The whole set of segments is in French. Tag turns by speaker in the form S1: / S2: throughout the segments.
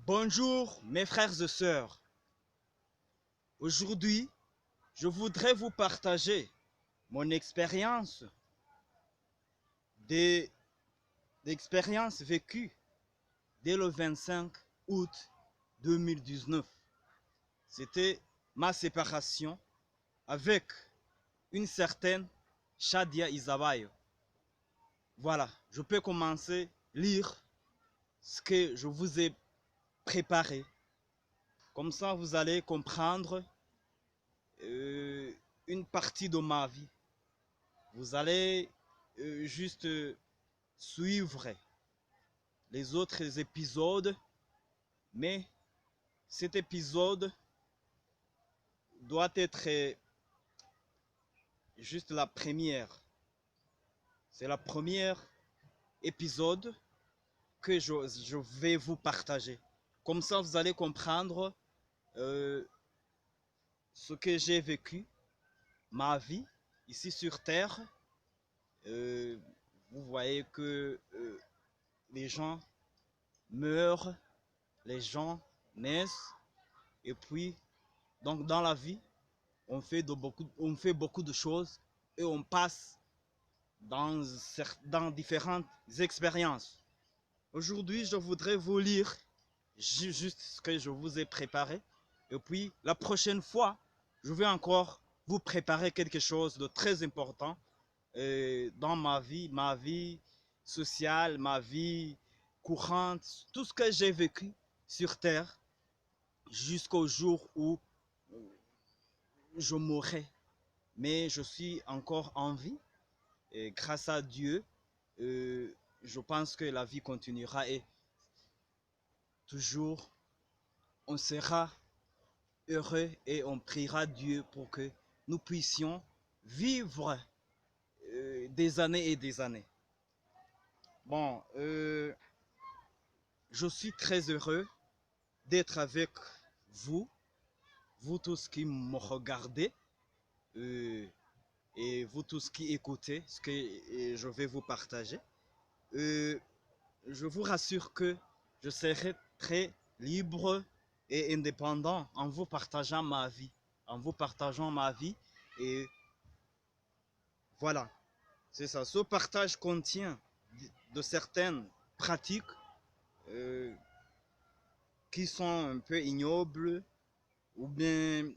S1: Bonjour mes frères et sœurs. Aujourd'hui, je voudrais vous partager mon expérience d'expérience vécue dès le 25 août 2019. C'était ma séparation avec une certaine Shadia Izabayo. Voilà, je peux commencer à lire ce que je vous ai préparé. Comme ça, vous allez comprendre une partie de ma vie. Vous allez juste suivre les autres épisodes, mais cet épisode doit être juste la première. C'est la première épisode que je vais vous partager. Comme ça, vous allez comprendre ce que j'ai vécu, ma vie ici sur Terre. Vous voyez que les gens meurent, les gens naissent, et puis, donc dans la vie, on fait beaucoup de choses et on passe dans différentes expériences. Aujourd'hui, je voudrais vous lire juste ce que je vous ai préparé. Et puis, la prochaine fois, je vais encore vous préparer quelque chose de très important dans ma vie sociale, ma vie courante, tout ce que j'ai vécu sur Terre jusqu'au jour où je mourrai. Mais je suis encore en vie et grâce à Dieu, je pense que la vie continuera et toujours on sera heureux et on priera Dieu pour que nous puissions vivre des années et des années. Bon, je suis très heureux d'être avec vous, vous tous qui me regardez et vous tous qui écoutez ce que je vais vous partager. Je vous rassure que je serai très libre et indépendant en vous partageant ma vie. Et voilà, c'est ça. Ce partage contient de certaines pratiques qui sont un peu ignobles ou bien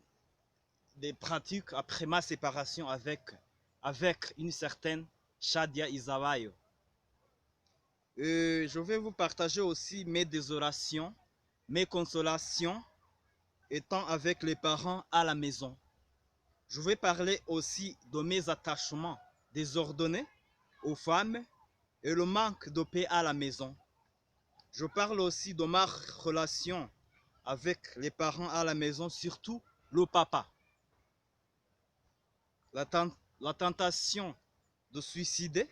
S1: des pratiques après ma séparation avec une certaine Shadia Izabayo. Je vais vous partager aussi mes désolations, mes consolations étant avec les parents à la maison. Je vais parler aussi de mes attachements désordonnés aux femmes et le manque de paix à la maison. Je parle aussi de ma relation avec les parents à la maison, surtout le papa. La tentation de suicider,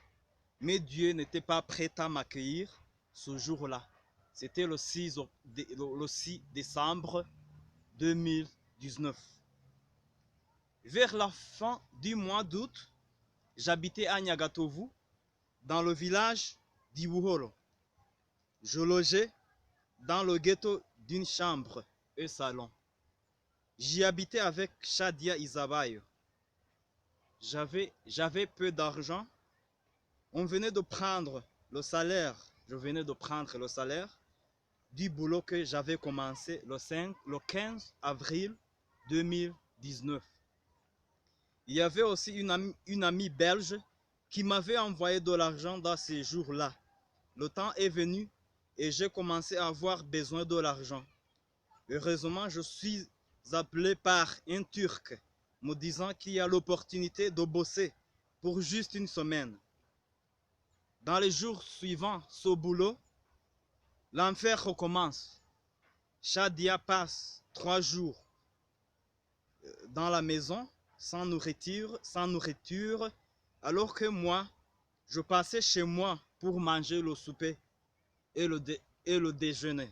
S1: mais Dieu n'était pas prêt à m'accueillir ce jour-là. C'était le 6 décembre 2019. Vers la fin du mois d'août, j'habitais à Nyagatovu, dans le village d'Ibuhoro. Je logeais dans le ghetto d'une chambre et salon. J'y habitais avec Shadia Izabayo. J'avais peu d'argent. Je venais de prendre le salaire du boulot que j'avais commencé le 15 avril 2019. Il y avait aussi une amie belge qui m'avait envoyé de l'argent dans ces jours-là. Le temps est venu et j'ai commencé à avoir besoin de l'argent. Heureusement, je suis appelé par un Turc me disant qu'il y a l'opportunité de bosser pour juste une semaine. Dans les jours suivants ce boulot, l'enfer recommence. Shadia passe 3 jours dans la maison sans nourriture, alors que moi, je passais chez moi pour manger le souper et le déjeuner.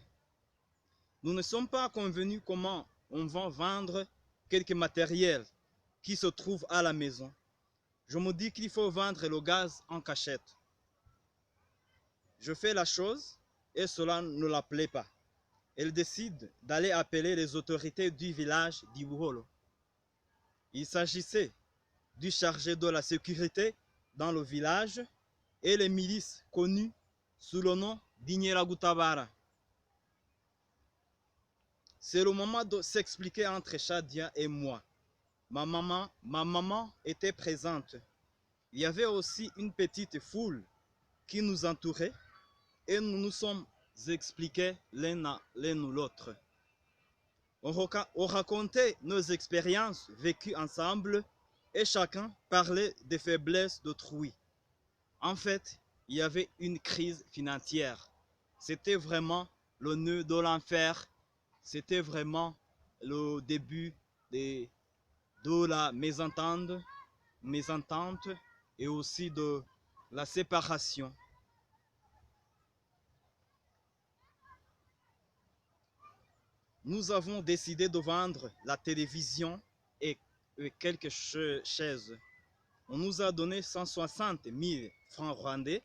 S1: Nous ne sommes pas convenus comment on va vendre quelques matériels qui se trouvent à la maison. Je me dis qu'il faut vendre le gaz en cachette. Je fais la chose et cela ne la plaît pas. elle décide d'aller appeler les autorités du village d'Ibuholo. Il s'agissait du chargé de la sécurité dans le village et les milices connues sous le nom d'Inyeragutabara. C'est le moment de s'expliquer entre Shadia et moi. Ma maman était présente. Il y avait aussi une petite foule qui nous entourait et nous nous sommes expliqués l'un à l'autre. On racontait nos expériences vécues ensemble et chacun parlait des faiblesses d'autrui. En fait, il y avait une crise financière. C'était vraiment le nœud de l'enfer. C'était vraiment le début de la mésentente et aussi de la séparation. Nous avons décidé de vendre la télévision et quelques chaises. On nous a donné 160 000 francs rwandais.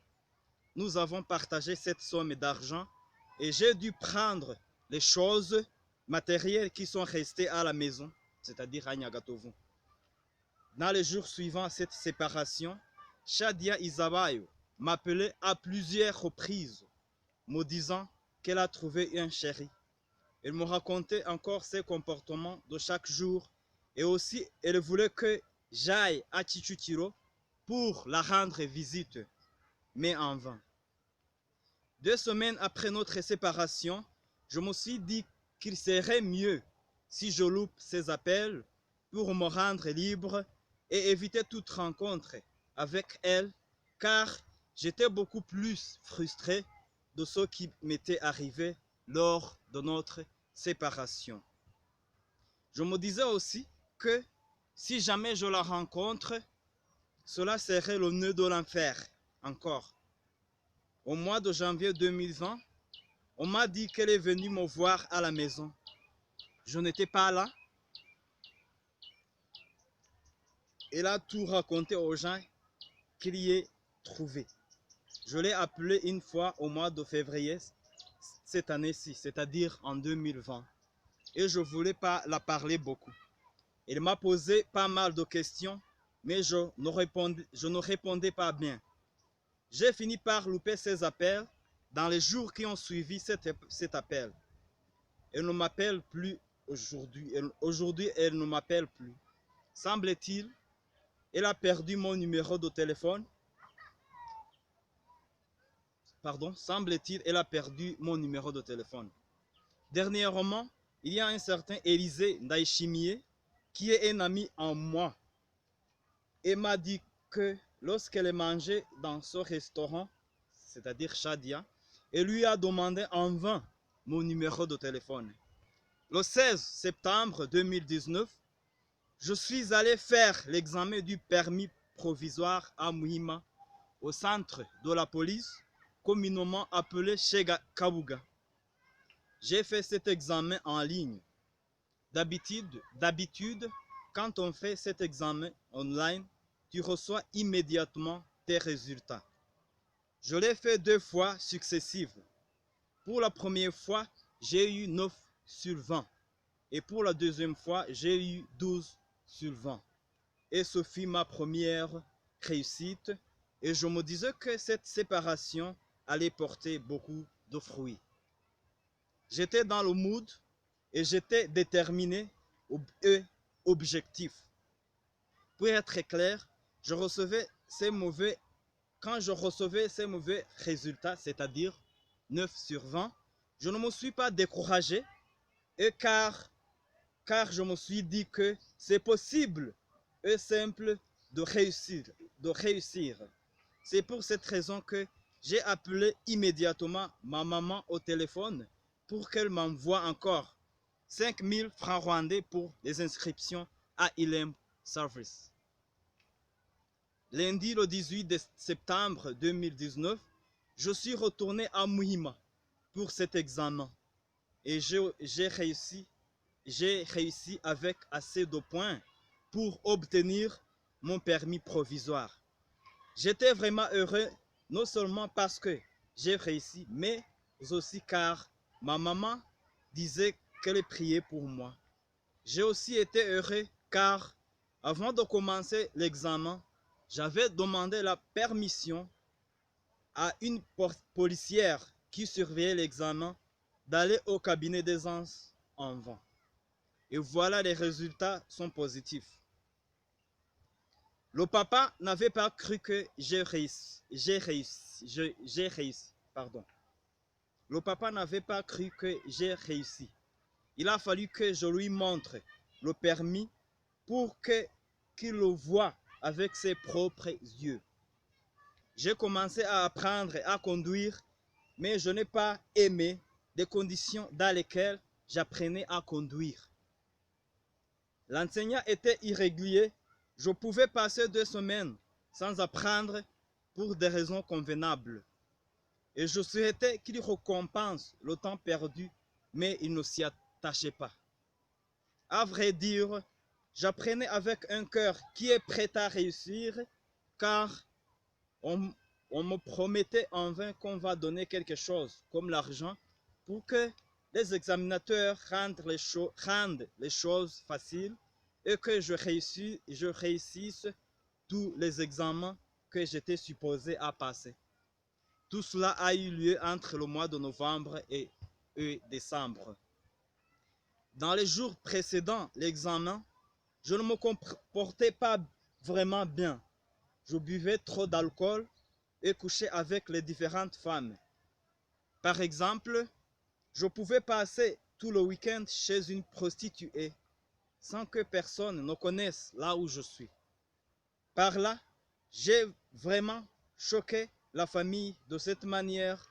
S1: Nous avons partagé cette somme d'argent et j'ai dû prendre les choses matérielles qui sont restées à la maison, c'est-à-dire à Nyagatovu. Dans les jours suivants à cette séparation, Shadia Izabayo m'appelait à plusieurs reprises, me disant qu'elle a trouvé un chéri. Elle me racontait encore ses comportements de chaque jour et aussi elle voulait que j'aille à Chichutiro pour la rendre visite, mais en vain. 2 semaines après notre séparation, je me suis dit qu'il serait mieux si je loupe ces appels pour me rendre libre et éviter toute rencontre avec elle, car j'étais beaucoup plus frustré de ce qui m'était arrivé lors de notre séparation. Je me disais aussi que si jamais je la rencontre, cela serait le nœud de l'enfer encore. Au mois de janvier 2020, on m'a dit qu'elle est venue me voir à la maison. Je n'étais pas là. Elle a tout raconté aux gens qu'il y ait trouvé. Je l'ai appelée une fois au mois de février cette année-ci, c'est-à-dire en 2020. Et je ne voulais pas la parler beaucoup. Elle m'a posé pas mal de questions, mais je ne répondais pas bien. J'ai fini par louper ses appels dans les jours qui ont suivi cet appel. Elle ne m'appelle plus aujourd'hui. Aujourd'hui, elle ne m'appelle plus. Semble-t-il, elle a perdu mon numéro de téléphone. Semble-t-il, elle a perdu mon numéro de téléphone. Dernièrement, il y a un certain Élisée Ndaïchimier qui est un ami en moi et m'a dit que lorsqu'elle mangeait dans ce restaurant, c'est-à-dire Shadia, elle lui a demandé en vain mon numéro de téléphone. Le 16 septembre 2019, je suis allé faire l'examen du permis provisoire à Muhima, au centre de la police, communément appelé Shega Kabuga. J'ai fait cet examen en ligne. D'habitude, quand on fait cet examen online, tu reçois immédiatement tes résultats. Je l'ai fait 2 fois successives. Pour la première fois, j'ai eu 9 sur 20. Et pour la deuxième fois, j'ai eu 12 sur 20. Et ce fut ma première réussite. Et je me disais que cette séparation allait porter beaucoup de fruits. J'étais dans le mood et j'étais déterminé et objectif. Pour être clair, quand je recevais ces mauvais résultats, c'est-à-dire 9 sur 20, je ne me suis pas découragé et car je me suis dit que c'est possible et simple de réussir. C'est pour cette raison que j'ai appelé immédiatement ma maman au téléphone pour qu'elle m'envoie encore 5 000 francs rwandais pour les inscriptions à ILEM Service. Lundi le 18 septembre 2019, je suis retourné à Muhima pour cet examen et j'ai réussi avec assez de points pour obtenir mon permis provisoire. J'étais vraiment heureux, non seulement parce que j'ai réussi, mais aussi car ma maman disait qu'elle priait pour moi. J'ai aussi été heureux car avant de commencer l'examen, j'avais demandé la permission à une policière qui surveillait l'examen d'aller au cabinet d'aisance en vain. Et voilà, les résultats sont positifs. Le papa n'avait pas cru que j'ai réussi. Pardon. Le papa n'avait pas cru que j'ai réussi. Il a fallu que je lui montre le permis pour qu'il le voie avec ses propres yeux. J'ai commencé à apprendre à conduire, mais je n'ai pas aimé les conditions dans lesquelles j'apprenais à conduire. L'enseignant était irrégulier. Je pouvais passer 2 semaines sans apprendre pour des raisons convenables. Et je souhaitais qu'il récompense le temps perdu, mais il ne s'y attachait pas. À vrai dire, j'apprenais avec un cœur qui est prêt à réussir, car on me promettait en vain qu'on va donner quelque chose, comme l'argent, pour que les examinateurs rendent les choses faciles et que je réussisse tous les examens que j'étais supposé à passer. Tout cela a eu lieu entre le mois de novembre et décembre. Dans les jours précédant l'examen, je ne me comportais pas vraiment bien. Je buvais trop d'alcool et couchais avec les différentes femmes. Par exemple, je pouvais passer tout le week-end chez une prostituée sans que personne ne connaisse là où je suis. Par là, j'ai vraiment choqué la famille de cette manière,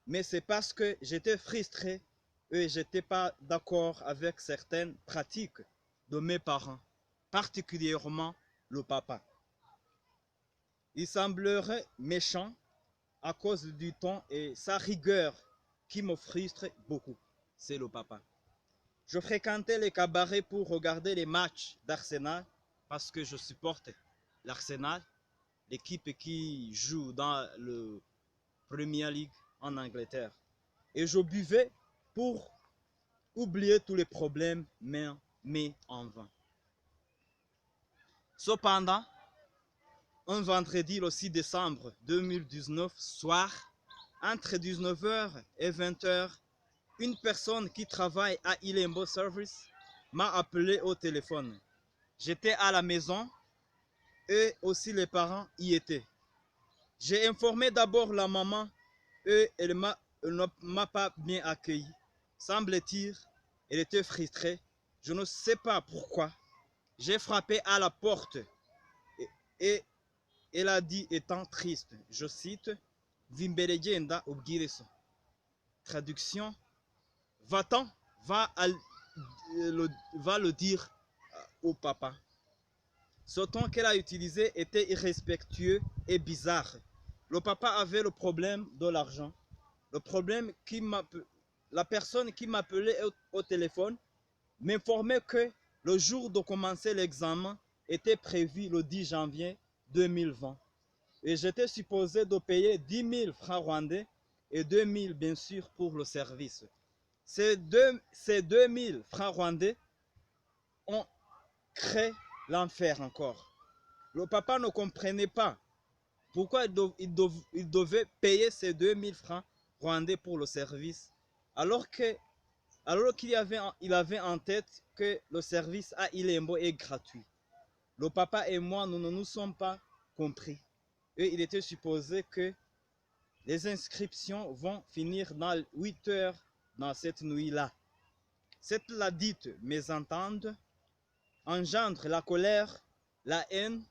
S1: mais c'est parce que j'étais frustré et je n'étais pas d'accord avec certaines pratiques de mes parents, particulièrement le papa. Il semblerait méchant à cause du ton et sa rigueur qui me frustre beaucoup. C'est le papa. Je fréquentais les cabarets pour regarder les matchs d'Arsenal parce que je supporte l'Arsenal, l'équipe qui joue dans le Premier League en Angleterre. Et je buvais pour oublier tous les problèmes, mais en vain. Cependant, un vendredi le 6 décembre 2019, soir, entre 19h et 20h, une personne qui travaille à Ilembo Service m'a appelé au téléphone. J'étais à la maison et aussi les parents y étaient. J'ai informé d'abord la maman et elle ne m'a pas bien accueilli. Semble-t-il, elle était frustrée. Je ne sais pas pourquoi. J'ai frappé à la porte et elle a dit étant triste, je cite, Vimberegenda Obgireso. Traduction, va-t'en, va le dire au papa. Ce ton qu'elle a utilisé était irrespectueux et bizarre. Le papa avait le problème de l'argent. Le problème la personne qui m'appelait au téléphone m'informait que le jour de commencer l'examen était prévu le 10 janvier 2020. Et j'étais supposé de payer 10 000 francs rwandais et 2 000 bien sûr pour le service. Ces 2 000 francs rwandais ont créé l'enfer encore. Le papa ne comprenait pas pourquoi il devait payer ces 2 000 francs rwandais pour le service alors qu'il avait en tête que le service à Ilembo est gratuit. Le papa et moi, nous ne nous sommes pas compris. Et il était supposé que les inscriptions vont finir dans 8 heures dans cette nuit-là. Cette ladite mésentente engendre la colère, la haine,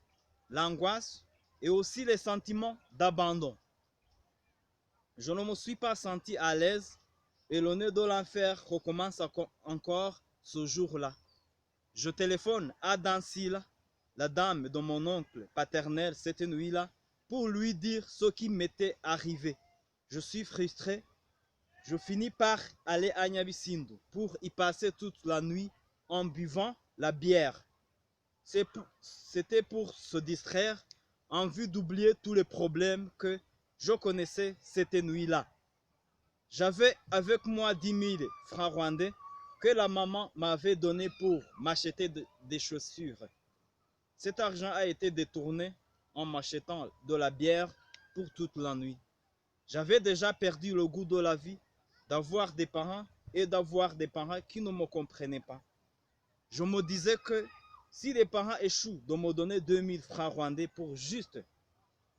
S1: l'angoisse et aussi les sentiments d'abandon. Je ne me suis pas senti à l'aise et le nez de l'enfer recommence encore ce jour-là. Je téléphone à Dansila, la dame de mon oncle paternel cette nuit-là, pour lui dire ce qui m'était arrivé. Je suis frustré. Je finis par aller à Nyabisindu pour y passer toute la nuit en buvant la bière. C'était pour se distraire en vue d'oublier tous les problèmes que je connaissais cette nuit-là. J'avais avec moi 10 000 francs rwandais que la maman m'avait donné pour m'acheter des chaussures. Cet argent a été détourné en m'achetant de la bière pour toute la nuit. J'avais déjà perdu le goût de la vie, d'avoir des parents et d'avoir des parents qui ne me comprenaient pas. Je me disais que si les parents échouent de me donner 2000 francs rwandais pour juste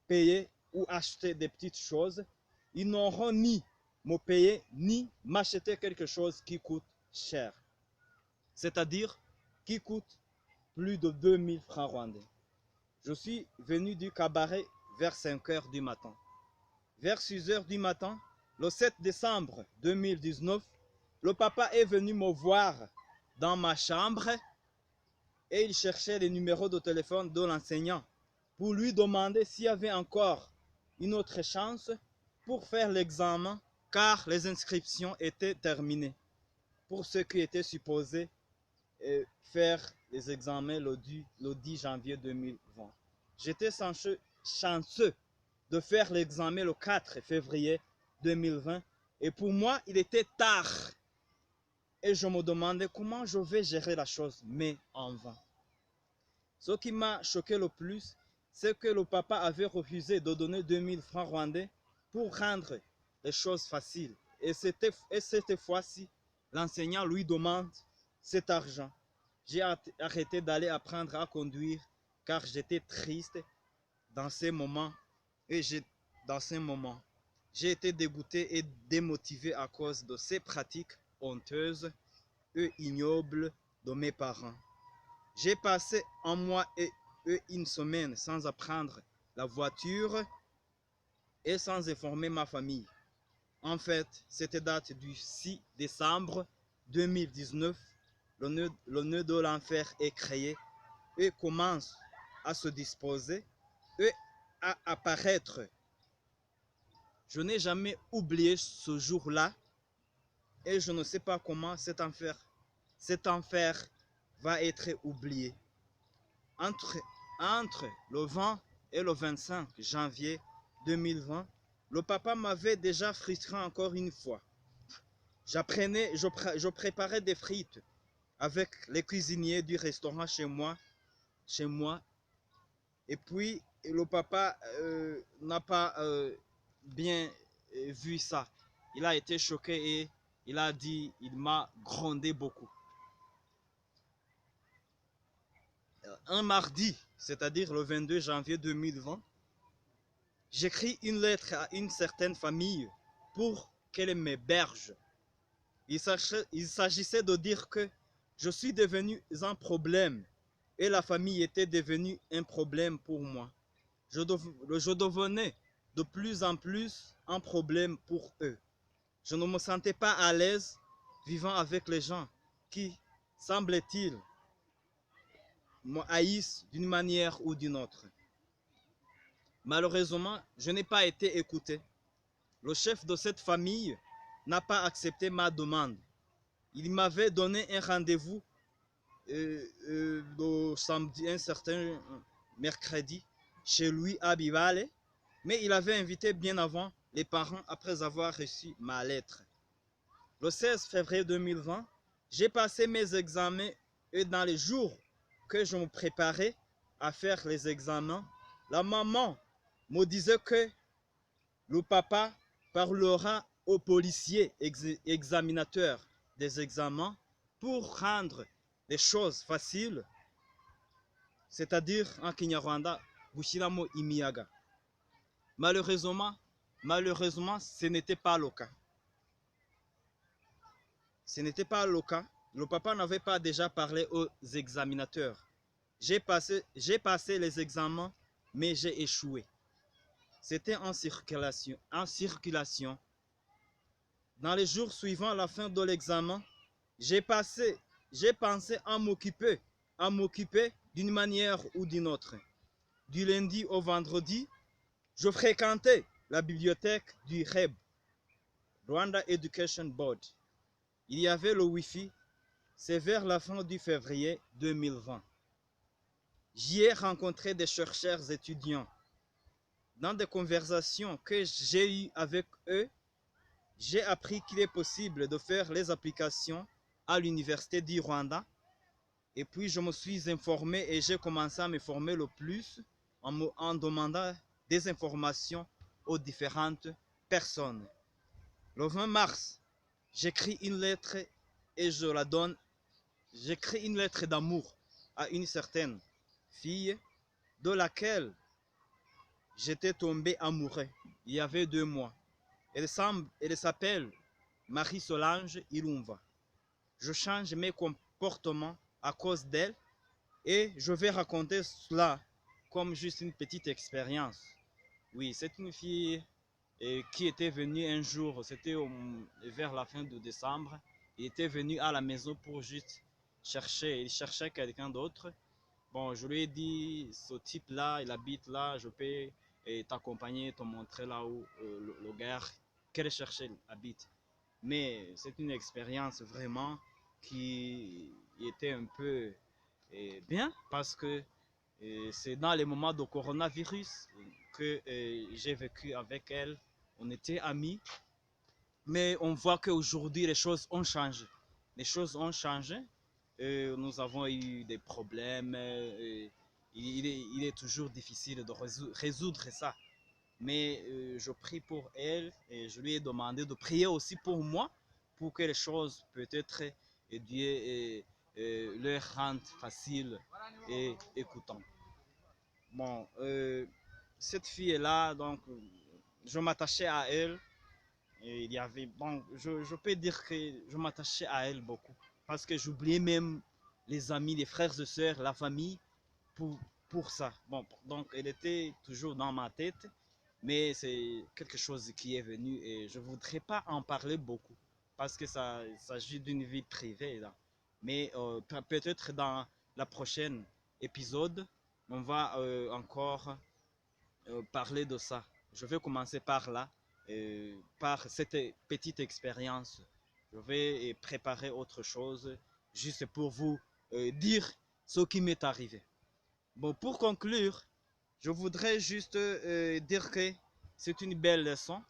S1: payer ou acheter des petites choses, ils n'auront ni me payer ni m'acheter quelque chose qui coûte cher. C'est-à-dire qui coûte plus de 2000 francs rwandais. Je suis venu du cabaret vers 5 heures du matin. Vers 6 heures du matin, le 7 décembre 2019, le papa est venu me voir dans ma chambre et il cherchait les numéros de téléphone de l'enseignant pour lui demander s'il y avait encore une autre chance pour faire l'examen car les inscriptions étaient terminées pour ceux qui étaient supposés faire les examens le 10 janvier 2020. J'étais chanceux de faire l'examen le 4 février 2020 et pour moi il était tard et je me demandais comment je vais gérer la chose, mais en vain. Ce qui m'a choqué le plus, c'est que le papa avait refusé de donner 2000 francs rwandais pour rendre les choses faciles. Et cette fois-ci, l'enseignant lui demande cet argent. J'ai arrêté d'aller apprendre à conduire car j'étais triste dans ces moments. Et dans ces moments, j'ai été dégoûté et démotivé à cause de ces pratiques honteuses et ignobles de mes parents. J'ai passé un mois et une semaine sans apprendre la voiture et sans informer ma famille. En fait, cette date du 6 décembre 2019, le nœud de l'enfer est créé et commence à se disposer et à apparaître. Je n'ai jamais oublié ce jour-là et je ne sais pas comment cet enfer va être oublié. Entre le 20 et le 25 janvier 2020, le papa m'avait déjà frustré encore une fois. Je préparais des frites avec les cuisiniers du restaurant chez moi. Et puis, le papa n'a pas bien vu ça. Il a été choqué et il a dit, il m'a grondé beaucoup. Un mardi, c'est-à-dire le 22 janvier 2020, j'écris une lettre à une certaine famille pour qu'elle m'héberge. Il s'agissait de dire que je suis devenu un problème et la famille était devenue un problème pour moi. Je devenais de plus en plus un problème pour eux. Je ne me sentais pas à l'aise vivant avec les gens qui, semble-t-il, me haïssent d'une manière ou d'une autre. Malheureusement, je n'ai pas été écouté. Le chef de cette famille n'a pas accepté ma demande. Il m'avait donné un rendez-vous le samedi, un certain mercredi, chez lui à Bivale, mais il avait invité bien avant les parents après avoir reçu ma lettre. Le 16 février 2020, j'ai passé mes examens et dans les jours que je me préparais à faire les examens, la maman me disait que le papa parlera aux policiers examinateurs des examens pour rendre les choses faciles, c'est-à-dire en Kinyarwanda, Bushiramo Imiyaga. Malheureusement, ce n'était pas le cas. Ce n'était pas le cas. Le papa n'avait pas déjà parlé aux examinateurs. J'ai passé les examens, mais j'ai échoué. C'était en circulation. Dans les jours suivant la fin de l'examen, j'ai pensé à m'occuper d'une manière ou d'une autre. Du lundi au vendredi, je fréquentais la bibliothèque du REB, Rwanda Education Board. Il y avait le Wi-Fi, c'est vers la fin du février 2020. J'y ai rencontré des chercheurs étudiants. Dans des conversations que j'ai eues avec eux, j'ai appris qu'il est possible de faire les applications à l'université du Rwanda. Et puis je me suis informé et j'ai commencé à me former le plus en demandant des informations aux différentes personnes. Le 20 mars, j'écris une lettre et je la donne. J'écris une lettre d'amour à une certaine fille de laquelle j'étais tombé amoureux il y avait 2 mois. Elle s'appelle Marie-Solange Ilumva. Je change mes comportements à cause d'elle et je vais raconter cela comme juste une petite expérience. Oui, c'est une fille qui était venue un jour, c'était vers la fin de décembre. Il était venu à la maison pour juste chercher, il cherchait quelqu'un d'autre. Bon, je lui ai dit, ce type-là, il habite là, je peux t'accompagner, te montrer là où le gars qu'elle cherchait habite. Mais c'est une expérience vraiment qui était un peu bien parce que c'est dans les moments de coronavirus que j'ai vécu avec elle. On était amis, mais on voit qu'aujourd'hui les choses ont changé. Les choses ont changé. Nous avons eu des problèmes. Il est toujours difficile de résoudre ça. Mais je prie pour elle et je lui ai demandé de prier aussi pour moi pour que les choses peut-être Dieu leur rendent facile et écoutant. Bon, cette fille-là, donc, je m'attachais à elle. Et il y avait, bon, je peux dire que je m'attachais à elle beaucoup. Parce que j'oubliais même les amis, les frères et sœurs, la famille, pour, pour ça. Bon, donc elle était toujours dans ma tête, mais c'est quelque chose qui est venu et je ne voudrais pas en parler beaucoup. Parce que ça il s'agit d'une vie privée, là. Mais peut-être dans la prochaine épisode, on va encore parler de ça. Je vais commencer par là, par cette petite expérience. Je vais préparer autre chose juste pour vous dire ce qui m'est arrivé. Bon, pour conclure, je voudrais juste dire que c'est une belle leçon.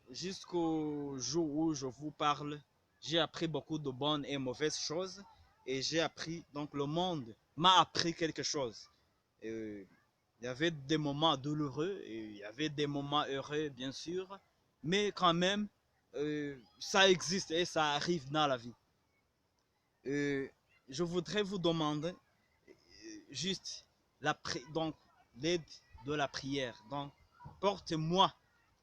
S1: Jusqu'au jour où je vous parle, j'ai appris beaucoup de bonnes et mauvaises choses et j'ai appris, donc le monde m'a appris quelque chose. Euh, il y avait des moments douloureux et il y avait des moments heureux, bien sûr, mais quand même, ça existe et ça arrive dans la vie. Euh, je voudrais vous demander juste donc l'aide de la prière. Donc, portez-moi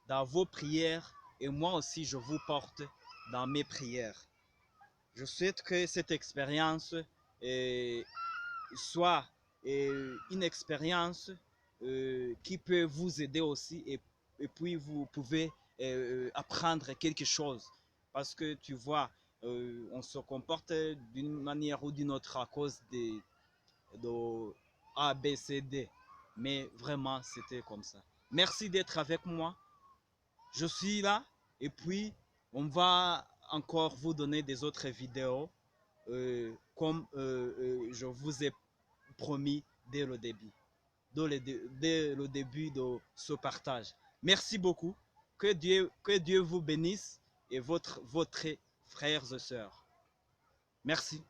S1: dans vos prières et moi aussi je vous porte dans mes prières. Je souhaite que cette expérience soit une expérience qui peut vous aider aussi et puis vous pouvez apprendre quelque chose parce que tu vois on se comporte d'une manière ou d'une autre à cause de A, B, C, D mais vraiment c'était comme ça. Merci d'être avec moi, je suis là et puis on va encore vous donner des autres vidéos comme je vous ai promis dès le début, dès le début de ce partage. Merci beaucoup. Que Dieu vous bénisse et votre frères et sœurs. Merci.